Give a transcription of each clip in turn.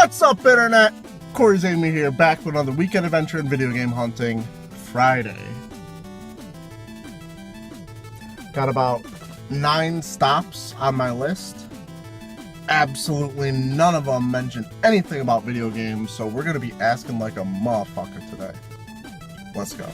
What's up, Internet? corygbp here, back with another weekend adventure in video game hunting Friday. Got about 9 stops on my list. Absolutely none of them mention anything about video games, so we're going to be asking like a motherfucker today. Let's go.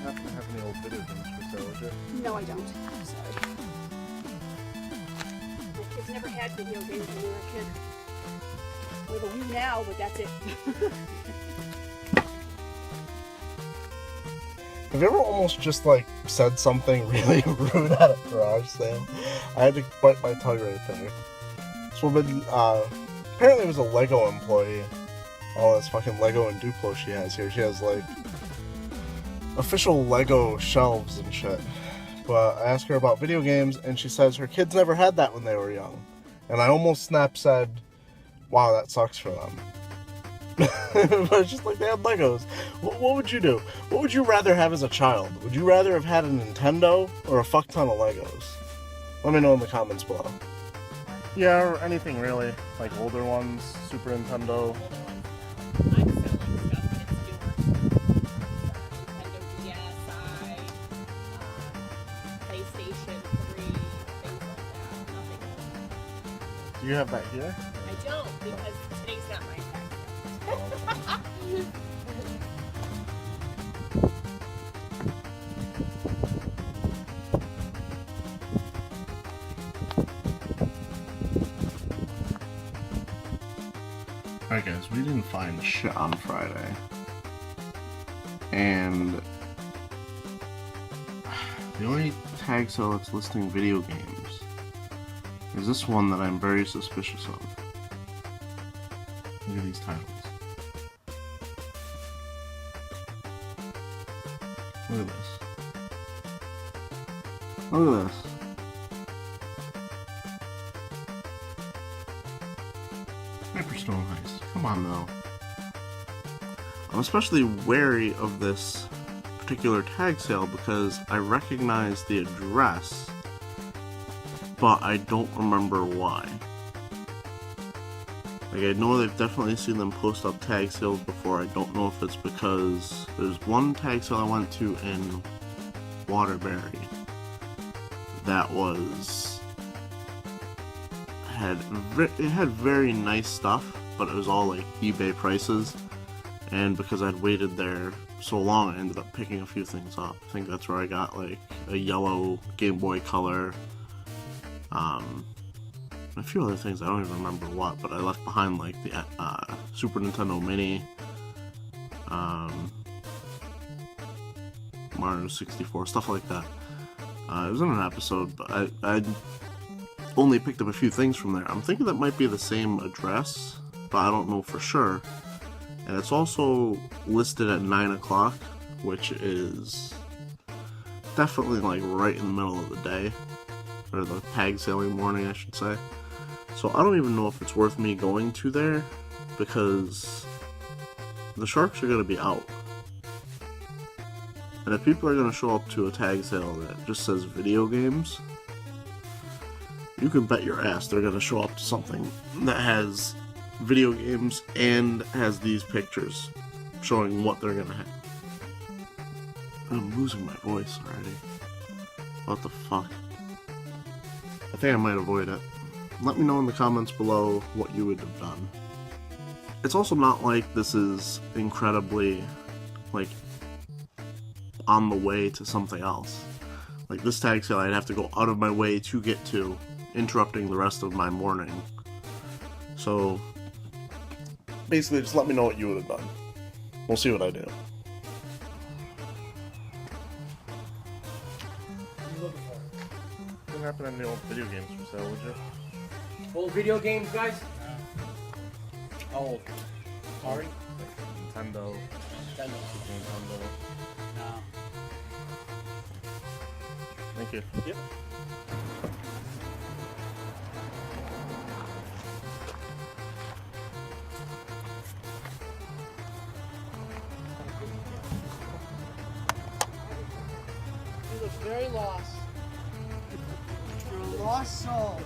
Have any old video games for sale, would you? No, I don't. I'm sorry. My kids never had video games when they were a kid. We have a Wii now, but that's it. Have you ever almost just like said something really rude at a garage sale? I had to bite my tongue right there. This woman, apparently it was a Lego employee. All this fucking Lego and Duplo she has here. She has like official Lego shelves and shit. But I asked her about video games and she says her kids never had that when they were young. And I almost said, wow, that sucks for them. But it's just like they had Legos. What would you do? What would you rather have as a child? Would you rather have had a Nintendo or a fuck ton of Legos? Let me know in the comments below. Yeah, or anything really. Like older ones, Super Nintendo. Do you have that here? I don't, because today's not my time. Alright guys, we didn't find shit on Friday. And the only tag sale that's listing video games is this one that I'm very suspicious of. Look at these titles. Look at this. Look at this. Hyperstone Heist. Come on now. I'm especially wary of this particular tag sale because I recognize the address, but I don't remember why. Like, I know they've definitely seen them post up tag sales before. I don't know if it's because there's one tag sale I went to in Waterbury that it had very nice stuff, but it was all like eBay prices, and because I'd waited there so long, I ended up picking a few things up. I think that's where I got like a yellow Game Boy Color, a few other things, I don't even remember what, but I left behind like the Super Nintendo Mini, Mario 64, stuff like that. It was in an episode, but I only picked up a few things from there. I'm thinking that might be the same address, but I don't know for sure. And it's also listed at 9 o'clock, which is definitely like right in the middle of the day, or the tag selling morning, I should say. So I don't even know if it's worth me going to there, because the sharks are going to be out. And if people are going to show up to a tag sale that just says video games, you can bet your ass they're going to show up to something that has video games and has these pictures showing what they're going to have. I'm losing my voice already. What the fuck? I think I might avoid it. Let me know in the comments below what you would have done. It's also not like this is incredibly, like, on the way to something else. Like, this tag sale I'd have to go out of my way to get to, interrupting the rest of my morning. So, basically just let me know what you would have done. We'll see what I do. happen to any old video games for sale, would you? Old video games, guys? How old? Sorry? Nintendo. Nintendo. Nintendo. No. Thank you. Yep. You look very lost. You're a lost soul.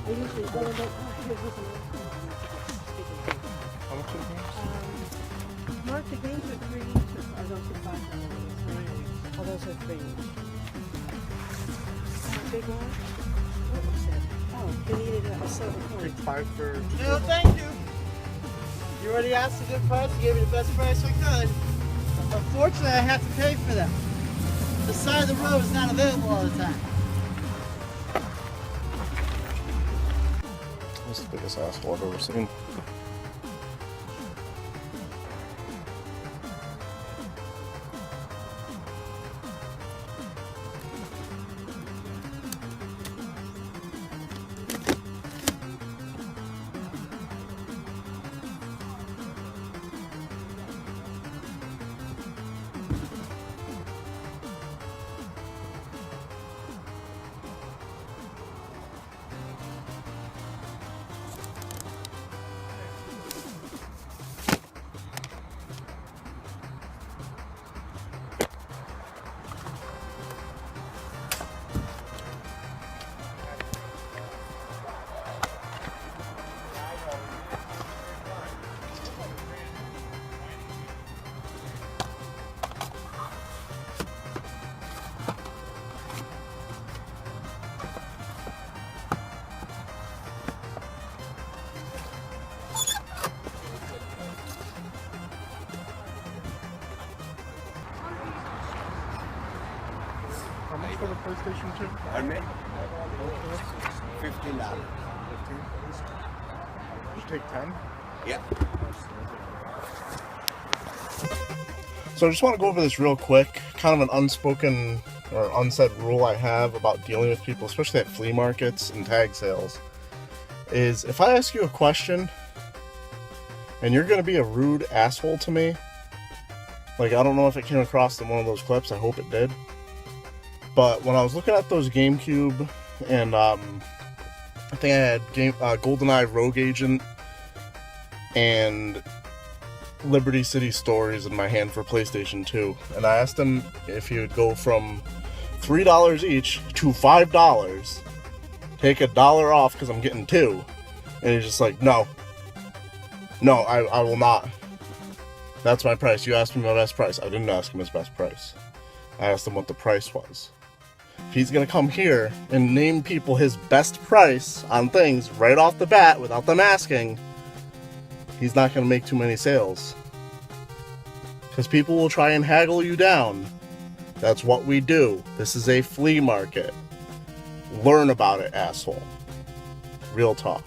I usually go and look. How much are the games? Mark, the games are 3 each, or those are $5? Oh, those are 3 each. Big one? What was it? Oh, they needed a silver coin. Take 5 for... No, thank you. You already asked a good price. You gave me the best price I could. Unfortunately, I have to pay for them. The side of the road is not available all the time. That's the biggest asshole I've ever seen. How much for the PlayStation 2? Pardon me? $15. Just take 10? Yeah. So I just want to go over this real quick, kind of an unspoken or unsaid rule I have about dealing with people, especially at flea markets and tag sales, is if I ask you a question and you're going to be a rude asshole to me, like I don't know if it came across in one of those clips, I hope it did, but when I was looking at those GameCube and I think I had GoldenEye Rogue Agent and Liberty City Stories in my hand for PlayStation 2, and I asked him if he would go from $3 each to $5, take $1 off because I'm getting 2, and he's just like, no, I will not. That's my price. You asked me my best price. I didn't ask him his best price. I asked him what the price was. If he's gonna come here and name people his best price on things right off the bat without them asking, he's not going to make too many sales. Because people will try and haggle you down. That's what we do. This is a flea market. Learn about it, asshole. Real talk.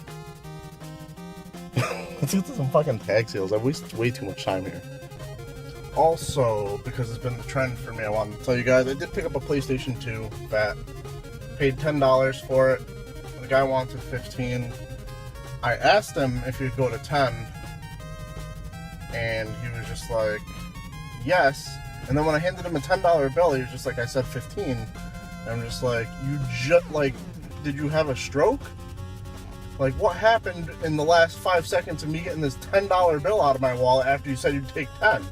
Let's get to some fucking tag sales. I've wasted way too much time here. Also, because it's been the trend for me, I wanted to tell you guys, I did pick up a PlayStation 2 that paid $10 for it. The guy wanted $15. I asked him if he'd go to 10, and he was just like, yes. And then when I handed him a $10 bill, he was just like, I said 15. And I'm just like, did you have a stroke? Like, what happened in the last 5 seconds of me getting this $10 bill out of my wallet after you said you'd take 10?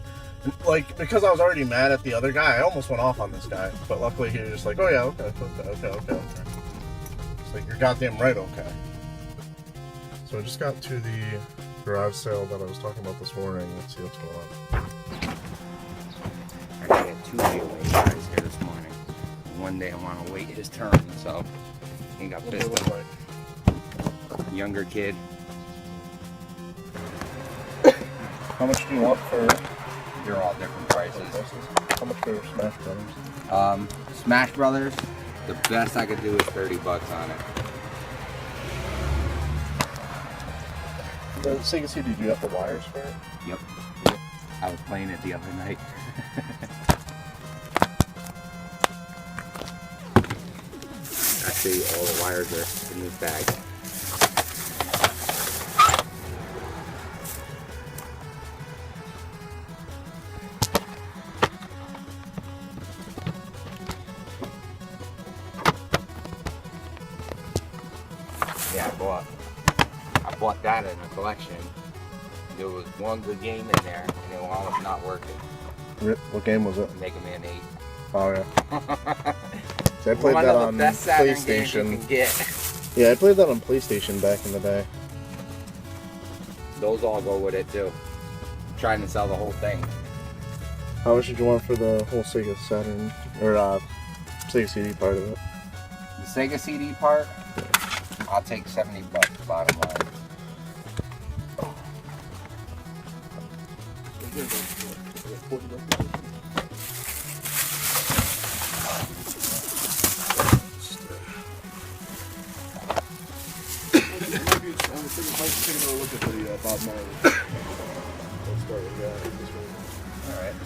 And Like, because I was already mad at the other guy, I almost went off on this guy. But luckily he was just like, oh yeah, okay. It's like, you're goddamn right, okay. So I just got to the garage sale that I was talking about this morning. Let's see what's going on. I had 2 giveaway guys here this morning. One day I want to wait his turn, so he got pissed off. Younger kid. How much do you want for? They're all different prices. How much for Smash Brothers? Smash Brothers, the best I could do is $30 on it. The Sega CD, do you have the wires for it? Yep. I was playing it the other night. Actually, all the wires are in this bag. Yeah, I bought that in a collection. There was one good game in there, and it wound up not working. What game was it? Mega Man 8. Oh yeah. So I played One that of the on best Saturn games you PlayStation. can get. Yeah, I played that on PlayStation back in the day. Those all go with it too. Trying to sell the whole thing. How much did you want for the whole Sega Saturn or Sega CD part of it? The Sega CD part, I'll take $70 bottom line. Taking a look at the Bob Marley. Let's start with this one. All right.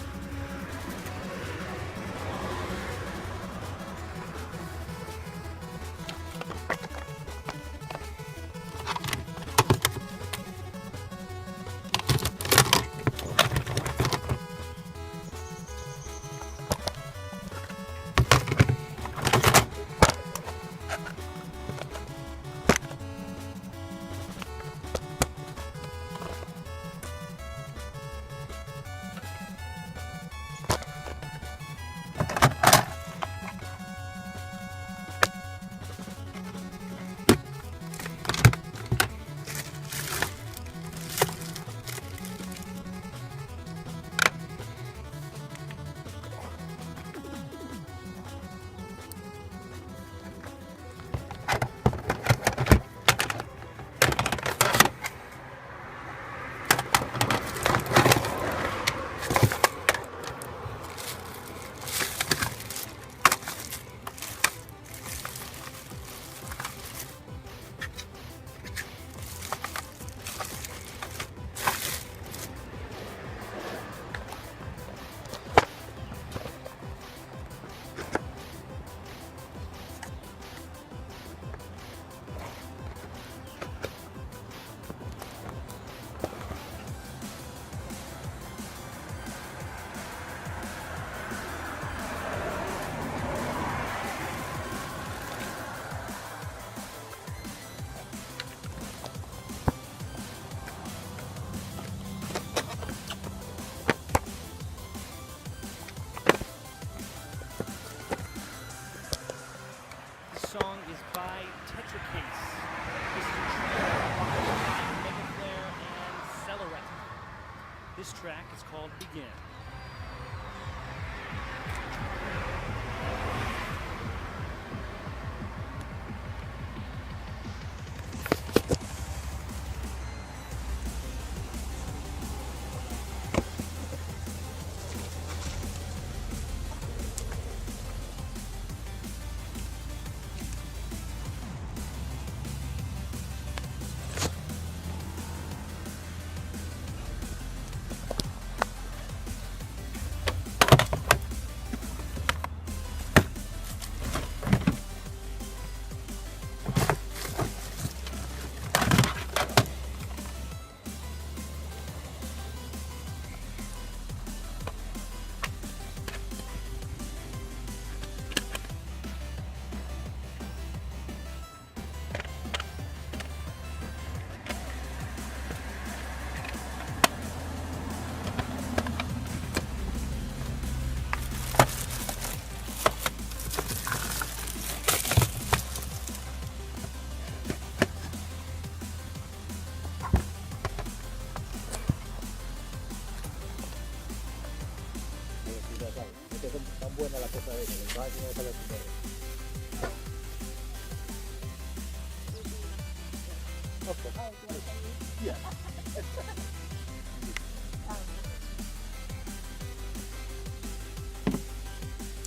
Song is by Tetracase. This is a track by Megaflare and Celerette. This track is called Begin.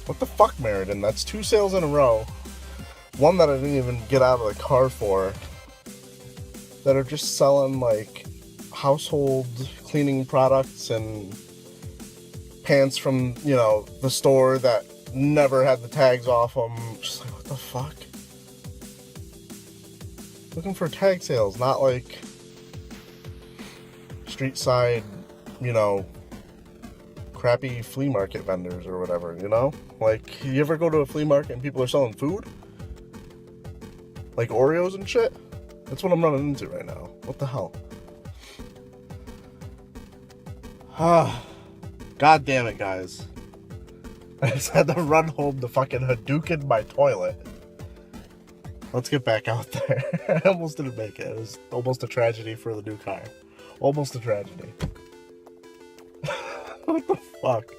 What the fuck, Meriden? That's 2 sales in a row. One that I didn't even get out of the car for. That are just selling like household cleaning products and pants from, you know, the store that never had the tags off them. Just like, what the fuck? Looking for tag sales, not like street side, you know, crappy flea market vendors or whatever, you know? Like, you ever go to a flea market and people are selling food? Like Oreos and shit? That's what I'm running into right now. What the hell? God damn it, guys. I just had to run home to fucking Hadouken my toilet. Let's get back out there. I almost didn't make it. It was almost a tragedy for the new car. Almost a tragedy. What the fuck?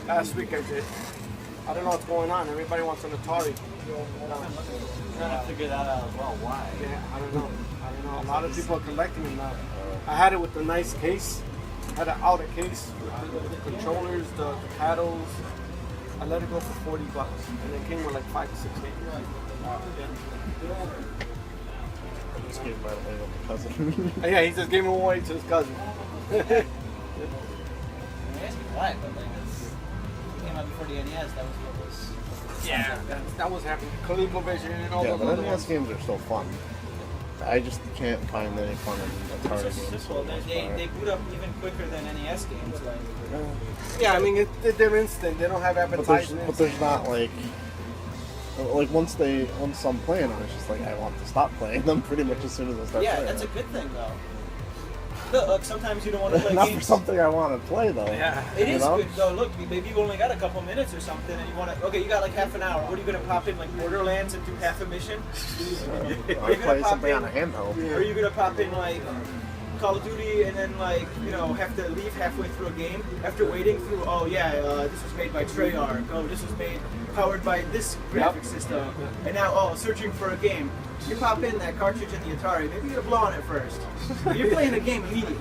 Last week I did. I don't know what's going on. Everybody wants an Atari. Trying to figure that out as well. Why? Yeah, I don't know. A lot of people are collecting them now. I had it with the nice case. I had an outer case with the controllers, the paddles. I let it go for $40, and it came with like 5 to 6 games. I just gave my away with the cousin. Yeah, he just gave it away to his cousin. Why? But like it came out before the NES. That was what was. Yeah, that was happening. CorygbP and all Yeah, those but other NES ones. games are still fun. I just can't find any fun in Atari It's games. just simple. They boot up even quicker than NES games. Like. Yeah, I mean they're instant. They don't have advertisements. But there's not like once I'm playing them, it's just like I want to stop playing them pretty much as soon as I start Yeah, playing that's a them. good thing though. Look, sometimes you don't want to play Not games. for something I want to play though. Yeah. It you is know? good though. Look, maybe you only got a couple minutes or something, and you want to. Okay, you got like half an hour. What are you gonna pop in like Borderlands and do half a mission? I play something on a handheld. Or are you gonna pop in like Call of Duty and then like have to leave halfway through a game after waiting through? Oh yeah, this was made by Treyarch. Oh, this was made powered by this graphic system. And now searching for a game. You pop in that cartridge in the Atari. Maybe you're gonna blow on it first. You're playing the game immediately.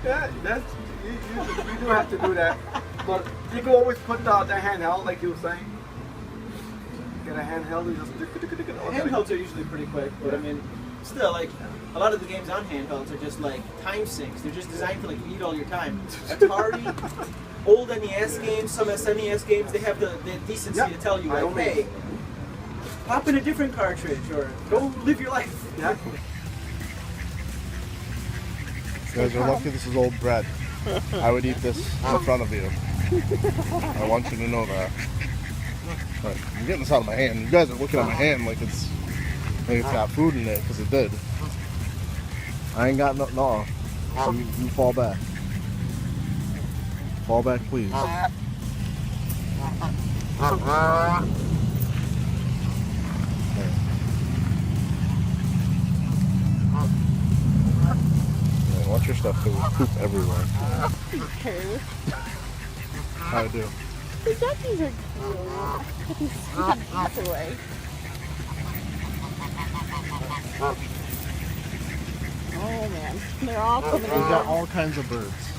Yeah, you do have to do that. But you can always put the handheld, like you were saying. Get a handheld, you just Handhelds are usually pretty quick, but I mean, still, like, a lot of the games on handhelds are just like time sinks. They're just designed to like eat all your time. Atari, old NES games, some SNES games, they have the decency to tell you, like, hey, pop in a different cartridge or go live your life. Yeah. You guys are lucky this is old bread. I would eat this in front of you. I want you to know that. But I'm getting this out of my hand. You guys are looking at my hand like it's got food in it, because it did. I ain't got no. So you fall back. Fall back, please. There. Yeah, watch your stuff, because there's poop everywhere. How I do? The duckies are cute. He's sweet away. Oh man, they're all coming We've got in. all kinds of birds.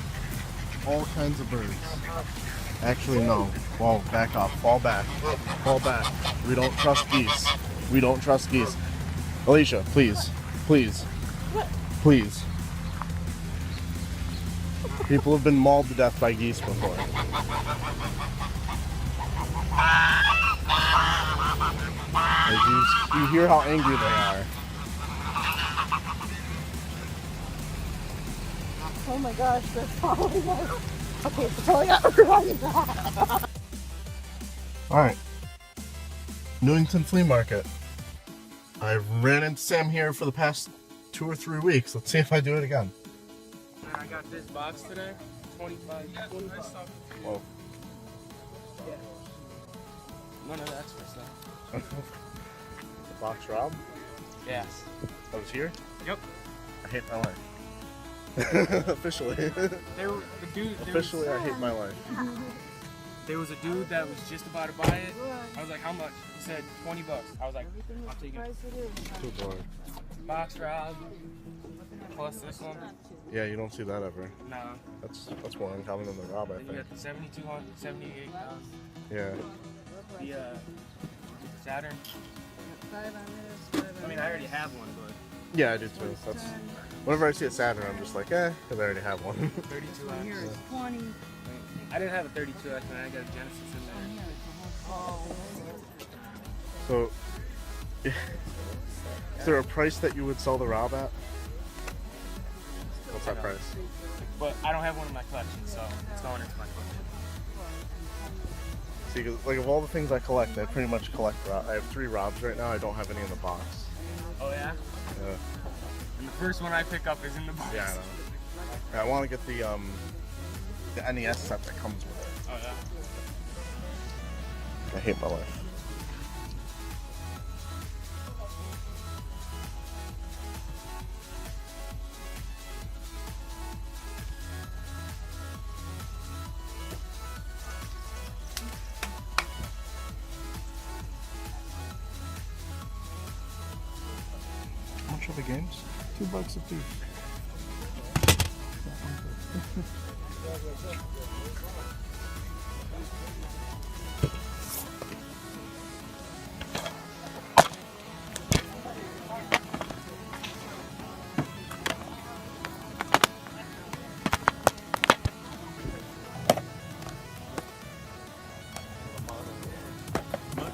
All kinds of birds. Actually, no. Whoa, back off. Fall back. Fall back. We don't trust geese. We don't trust geese. Alicia, please. Please. What? Please. People have been mauled to death by geese before. Like, you hear how angry they are. Oh my gosh, they're following us. Okay, so I got run. Alright. Newington Flea Market. I've ran into Sam here for the past 2 or 3 weeks. Let's see if I do it again. I got this box today. 25. Whoa. None of that's for sale. The box Rob? Yeah. That was here? Yep. I hate my life. Officially. Officially, I hate my life. There was a dude that was just about to buy it. I was like, how much? He said $20. I was like, I'll take it. Too boring. Box R.O.B. Plus this one. Yeah, you don't see that ever. No. That's more uncommon than the R.O.B, I Then you think. got the 7200, 78,000. Yeah. The Saturn. I mean, I already have one, but Yeah, I do too. That's whenever I see a Saturn, I'm just like, because I already have one. 32X. Here is 20. I didn't have a 32X, man. I got a Genesis in there. So, is there a price that you would sell the R.O.B at? What's that price? But I don't have one in my collection, so it's going into my collection. See, 'cause, like, of all the things I collect, I pretty much collect R.O.B. I have 3 R.O.Bs right now. I don't have any in the box. Oh, yeah? Yeah. And the first one I pick up is in the box. Yeah, I know. Yeah, I want to get the NES set that comes with it. Oh, yeah? I hate my life. How much are the games? $2 a piece.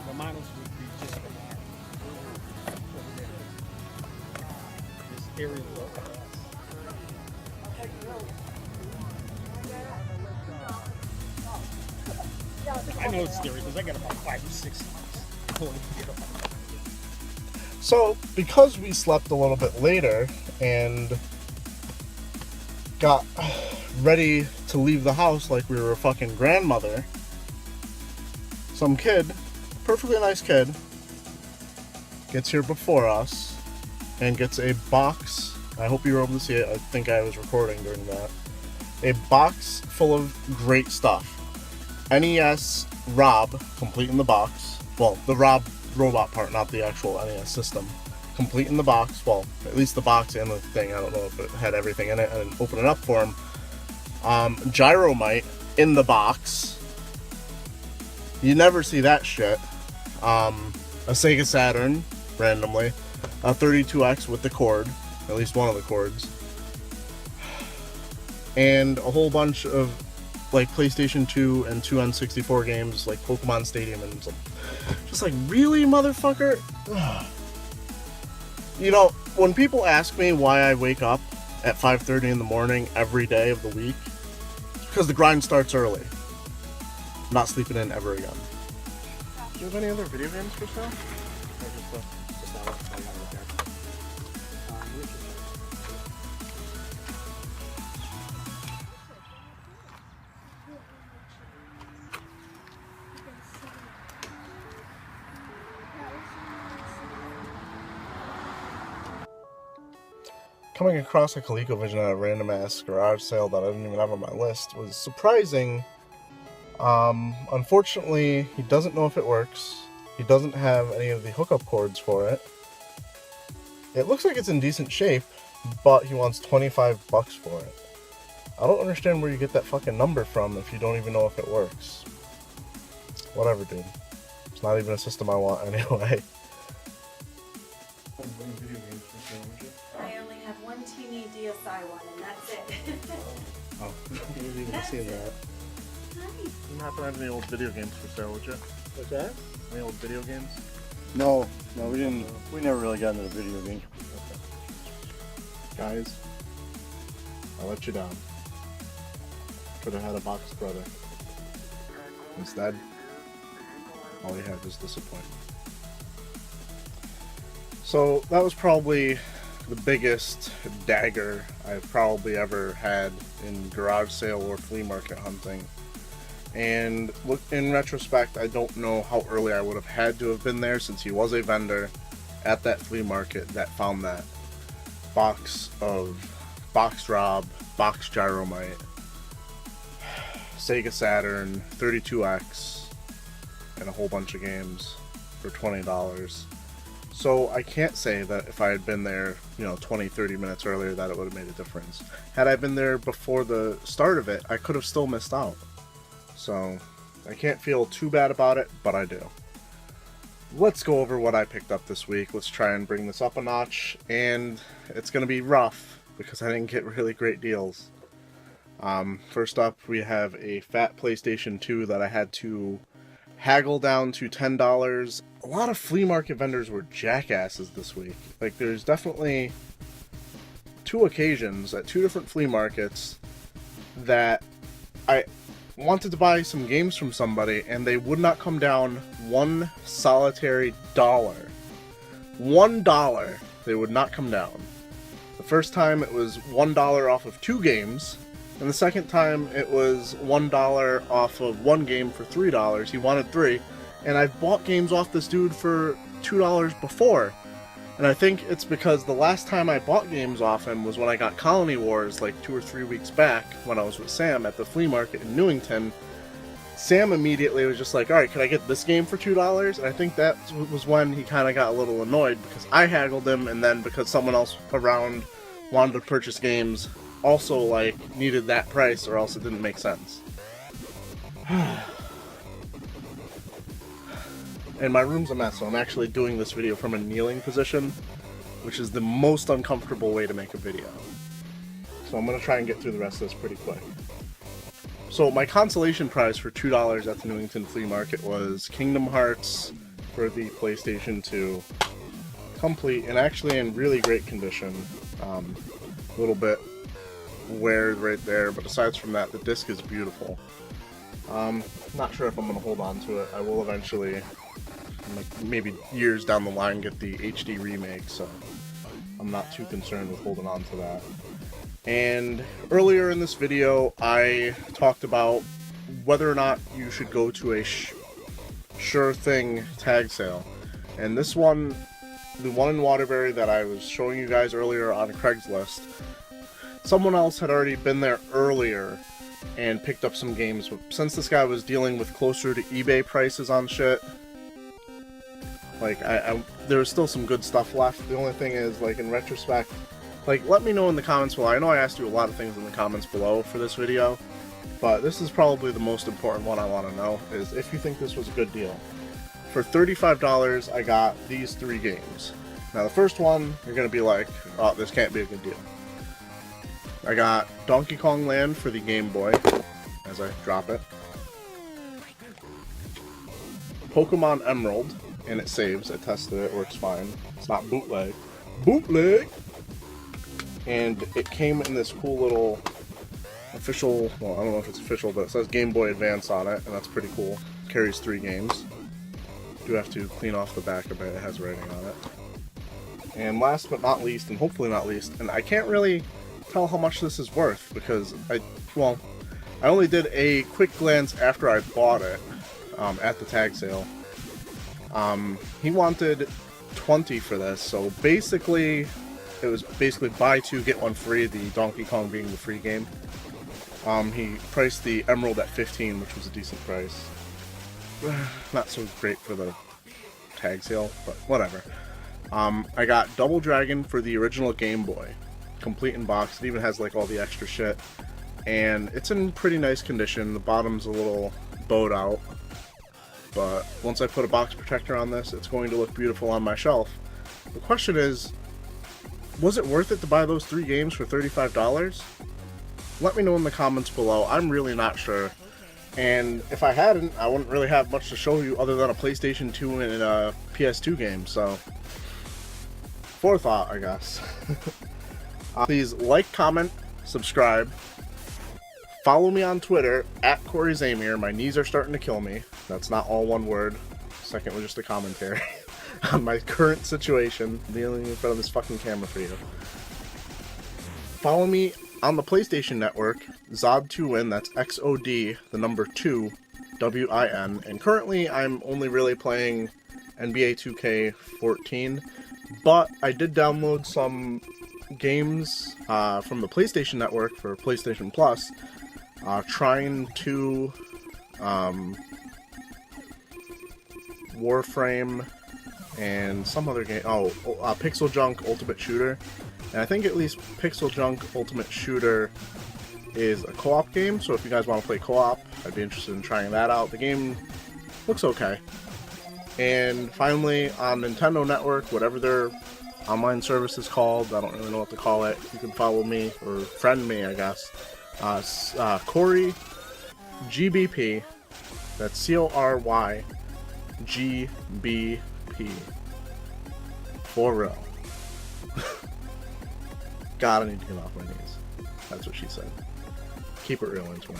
The models would be just this area. I know it's scary because I got about 5 or 6 So, because we slept a little bit later and got ready to leave the house like we were a fucking grandmother, some kid, perfectly nice kid, gets here before us and gets a box. I hope you were able to see it. I think I was recording during that. A box full of great stuff. NES R.O.B, complete in the box. Well, the R.O.B robot part, not the actual NES system. Complete in the box. Well, at least the box and the thing. I don't know if it had everything in it. I didn't open it up for him. Gyromite in the box. You never see that shit. A Sega Saturn, randomly. A 32X with the cord. At least one of the cords. And a whole bunch of like PlayStation 2 and 2 N64 games like Pokemon Stadium and some, just like, really, motherfucker? You know, when people ask me why I wake up at 5:30 in the morning every day of the week, it's because the grind starts early. I'm not sleeping in ever again. Do you have any other video games for sale? Or just that one? Coming across a ColecoVision at a random ass garage sale that I didn't even have on my list was surprising. Unfortunately, he doesn't know if it works. He doesn't have any of the hookup cords for it. It looks like it's in decent shape, but he wants $25 for it. I don't understand where you get that fucking number from if you don't even know if it works. Whatever, dude. It's not even a system I want anyway. I only have one teeny DSI one, and that's it. Oh, I didn't even see that. You happen to have any old video games for sale, would you? What's that? Any old video games? No, we didn't. We never really got into the video game. Guys, I let you down. Could have had a box brother. Instead, all you had was disappointment. So that was probably the biggest dagger I've probably ever had in garage sale or flea market hunting. And look, in retrospect, I don't know how early I would have had to have been there since he was a vendor at that flea market that found that box of boxed R.O.B, boxed Gyromite, Sega Saturn, 32X, and a whole bunch of games for $20. So I can't say that if I had been there, 20-30 minutes earlier, that it would have made a difference. Had I been there before the start of it, I could have still missed out. So I can't feel too bad about it, but I do. Let's go over what I picked up this week. Let's try and bring this up a notch, and it's going to be rough because I didn't get really great deals. First up, we have a fat PlayStation 2 that I had to haggle down to $10. A lot of flea market vendors were jackasses this week. Like, there's definitely 2 occasions at 2 different flea markets that I wanted to buy some games from somebody and they would not come down one solitary dollar. $1 they would not come down. The first time it was $1 off of 2 games, and the second time it was $1 off of 1 game for $3. He wanted 3, and I've bought games off this dude for $2 before. And I think it's because the last time I bought games off him was when I got Colony Wars like 2 or 3 weeks back when I was with Sam at the flea market in Newington. Sam immediately was just like, alright, can I get this game for $2? And I think that was when he kind of got a little annoyed because I haggled him, and then because someone else around wanted to purchase games also like needed that price, or else it didn't make sense. And my room's a mess, so I'm actually doing this video from a kneeling position, which is the most uncomfortable way to make a video. So I'm going to try and get through the rest of this pretty quick. So my consolation prize for $2 at the Newington Flea Market was Kingdom Hearts for the PlayStation 2. Complete, and actually in really great condition. A little bit wear right there, but aside from that, the disc is beautiful. Not sure if I'm going to hold on to it. I will eventually, like maybe years down the line, get the HD remake, so I'm not too concerned with holding on to that. And earlier in this video, I talked about whether or not you should go to a sure thing tag sale. And this one, the one in Waterbury that I was showing you guys earlier on Craigslist, someone else had already been there earlier and picked up some games. But since this guy was dealing with closer to eBay prices on shit, like, there was still some good stuff left. The only thing is, like, in retrospect, like, let me know in the comments below. I know I asked you a lot of things in the comments below for this video, but this is probably the most important one I want to know, is if you think this was a good deal. For $35, I got these 3 games. Now, the first one, you're going to be like, oh, this can't be a good deal. I got Donkey Kong Land for the Game Boy, as I drop it. Pokemon Emerald, and it saves. I tested it, works fine. It's not bootleg. Bootleg! And it came in this cool little official, well, I don't know if it's official, but it says Game Boy Advance on it, and that's pretty cool. Carries 3 games. Do have to clean off the back a bit, it has writing on it. And last but not least, and hopefully not least, and I can't really tell how much this is worth because I only did a quick glance after I bought it at the tag sale. He wanted $20 for this, so basically it was buy 2 get 1 free, the Donkey Kong being the free game. He priced the Emerald at $15, which was a decent price. Not so great for the tag sale, but whatever. I got Double Dragon for the original Game Boy, complete in box. It even has like all the extra shit, and it's in pretty nice condition. The bottom's a little bowed out, but once I put a box protector on this, it's going to look beautiful on my shelf. The question is, was it worth it to buy those 3 games for $35? Let me know in the comments below. I'm really not sure. And if I hadn't, I wouldn't really have much to show you other than a PlayStation 2 and a PS2 game, so forethought, I guess. Please like, comment, subscribe. Follow me on Twitter, at corygbp. My knees are starting to kill me. That's not all one word. Second was just a commentary on my current situation, dealing in front of this fucking camera for you. Follow me on the PlayStation Network, Zod2Win, that's XOD, the number 2, WIN, and currently I'm only really playing NBA 2K14, But I did download some games from the PlayStation Network for PlayStation Plus, trying to Warframe and some other game. Pixel Junk Ultimate Shooter. And I think at least Pixel Junk Ultimate Shooter is a co-op game, so if you guys want to play co-op, I'd be interested in trying that out. The game looks okay. And finally, on Nintendo Network, whatever their online service is called, I don't really know what to call it, you can follow me, or friend me, I guess. corygbp, that's CORYGBP, for real. God, I need to get off my knees. That's what she said. Keep it real, into it.